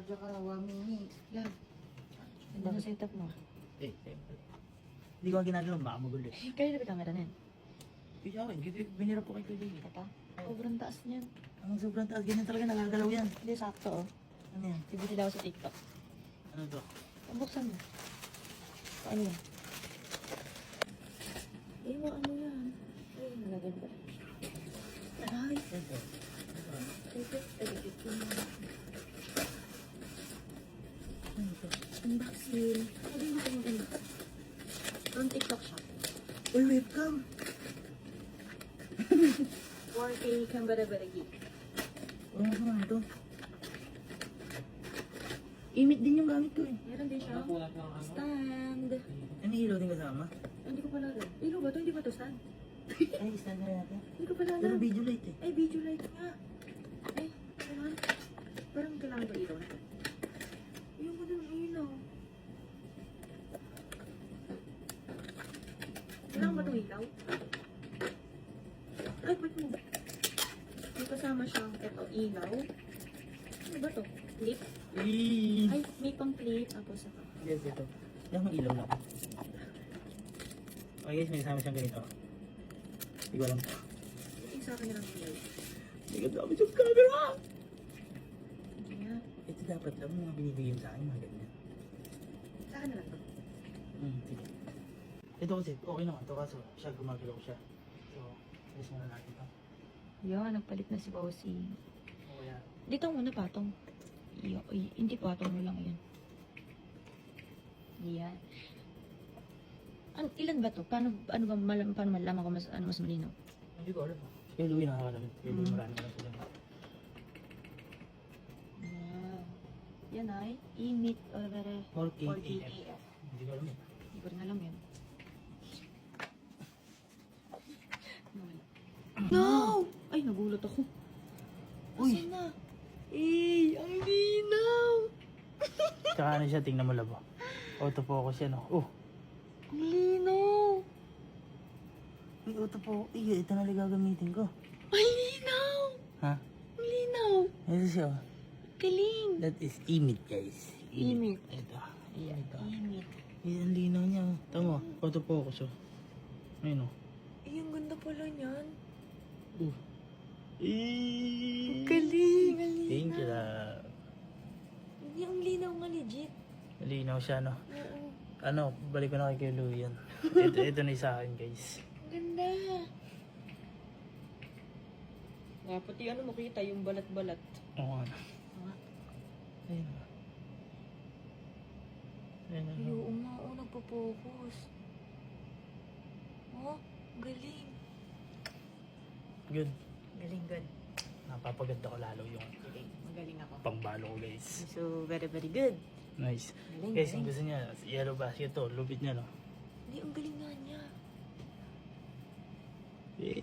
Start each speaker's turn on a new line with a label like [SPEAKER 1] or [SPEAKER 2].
[SPEAKER 1] charge ka, 1 minute.
[SPEAKER 2] Love, ganda na setup mo.
[SPEAKER 3] Eh, siyempre. Hindi ko ginagawa, baka magulo.
[SPEAKER 2] Kaya na ba camera na yan?
[SPEAKER 3] Kaya ako, binirap ko kay Kuya Lee.
[SPEAKER 2] Ito? Sobrang taas niyan.
[SPEAKER 3] Ang sobrang taas, ganyan talaga nagagalaw yan.
[SPEAKER 2] Hindi, sakto oh.
[SPEAKER 3] Ano yan?
[SPEAKER 2] Bibili ako sa TikTok.
[SPEAKER 3] Ano to?
[SPEAKER 2] Buksan mo. Paano yan? Eh, ano yan? Ay, nagaganda. Ay,
[SPEAKER 3] Ito.
[SPEAKER 2] unboxing. Ano yung maganda? From TikTok shop.
[SPEAKER 3] Uy, webcam!
[SPEAKER 2] 4K camera beregi.
[SPEAKER 3] Ano ko naman ito? Imit din yung gamit ko eh.
[SPEAKER 2] Meron din siya. Stand.
[SPEAKER 3] Ano ilaw din kasama?
[SPEAKER 2] Hindi ko pala alam. Ilaw ba ito? Hindi ba ito stand?
[SPEAKER 3] Ay, stand na natin.
[SPEAKER 2] Hindi ko pala
[SPEAKER 3] Pero
[SPEAKER 2] alam.
[SPEAKER 3] video light eh.
[SPEAKER 2] Ay, video light nga. Ay, kailangan. Parang kailangan ba ilaw na ito? Yung ko ng ilaw. Kailangan ba itong ilaw? Ay, ba't mo? May kasama siyang ito, ilaw. Ano ba ito? Clip? Ay, may pang clip. Tapos ako.
[SPEAKER 3] Yes, ito. Yung ilaw lang. Okay guys, may kasama siyang ganito. Hindi ko alam.
[SPEAKER 2] Yung sa akin na lang ilaw.
[SPEAKER 3] Hindi ko dapat yung camera!
[SPEAKER 2] Hindi nga.
[SPEAKER 3] Ito dapat lang mga binibigyan sa akin, mga ganyan.
[SPEAKER 2] Sa akin na lang ito.
[SPEAKER 3] Sige. Ito kasi, okay naman ito kaso siya gumagalaw siya. So, alis muna natin ito.
[SPEAKER 2] Yan, nagpalit na si Bossy.
[SPEAKER 3] Okay yan.
[SPEAKER 2] Dito muna patong. Hindi patong mo lang yan. Yan. Ilan ba to? Paano malaman ko mas malinaw?
[SPEAKER 3] Hindi ko alam. Kaya Louie nakakalaman. Kaya Louie marami ka lang sila.
[SPEAKER 2] Wow. Yan ay E-Meet or
[SPEAKER 3] 4K
[SPEAKER 2] 4K
[SPEAKER 3] AM.
[SPEAKER 2] AF.
[SPEAKER 3] Hindi ko alam eh.
[SPEAKER 2] Hindi ko rin alam yan. Nawala. No! Ay, nagulat ako.
[SPEAKER 3] Uy!
[SPEAKER 2] Asan na? Eh, ang linaw!
[SPEAKER 3] Tsaka ano siya, tingnan mo labo. Autofocus yan oh. Oh!
[SPEAKER 2] Ang linaw!
[SPEAKER 3] Uy, autofocus. Iya, ito na lang gagamitin ko.
[SPEAKER 2] Ang linaw!
[SPEAKER 3] Ha?
[SPEAKER 2] Ang linaw!
[SPEAKER 3] Ito siya oh.
[SPEAKER 2] Galing!
[SPEAKER 3] That is E-Meet guys.
[SPEAKER 2] E-Meet.
[SPEAKER 3] Ito.
[SPEAKER 2] Ayan,
[SPEAKER 3] Ito.
[SPEAKER 2] E-Meet.
[SPEAKER 3] Ang linaw niya oh. Tama, autofocus oh. Ayun oh.
[SPEAKER 2] Eh, ang ganda pala niyan.
[SPEAKER 3] Galing! Thank you lang.
[SPEAKER 2] Hindi, ang linaw nga legit.
[SPEAKER 3] Malinaw siya no.
[SPEAKER 2] Oo.
[SPEAKER 3] Ano, balik ko na kay Louie yan. ito na yung sa akin guys.
[SPEAKER 2] Ang ganda. Nga, pati ano makita yung balat-balat.
[SPEAKER 3] Oo ano.
[SPEAKER 2] Nga.
[SPEAKER 3] Ayun oh. Ayun oh.
[SPEAKER 2] Ay, oo nga, oo, nagpo-focus. Oh, galing.
[SPEAKER 3] Good.
[SPEAKER 2] Galing, good.
[SPEAKER 3] Napapaganda ko lalo yung
[SPEAKER 2] Galing, magaling ako.
[SPEAKER 3] pangbalo ko guys.
[SPEAKER 2] So, very, very good.
[SPEAKER 3] Nice.
[SPEAKER 2] Galing,
[SPEAKER 3] Guys,
[SPEAKER 2] galing.
[SPEAKER 3] kung gusto niya, yellow basket to, lupit niya no.
[SPEAKER 2] Hindi, ang galing nga niya.
[SPEAKER 3] Eh,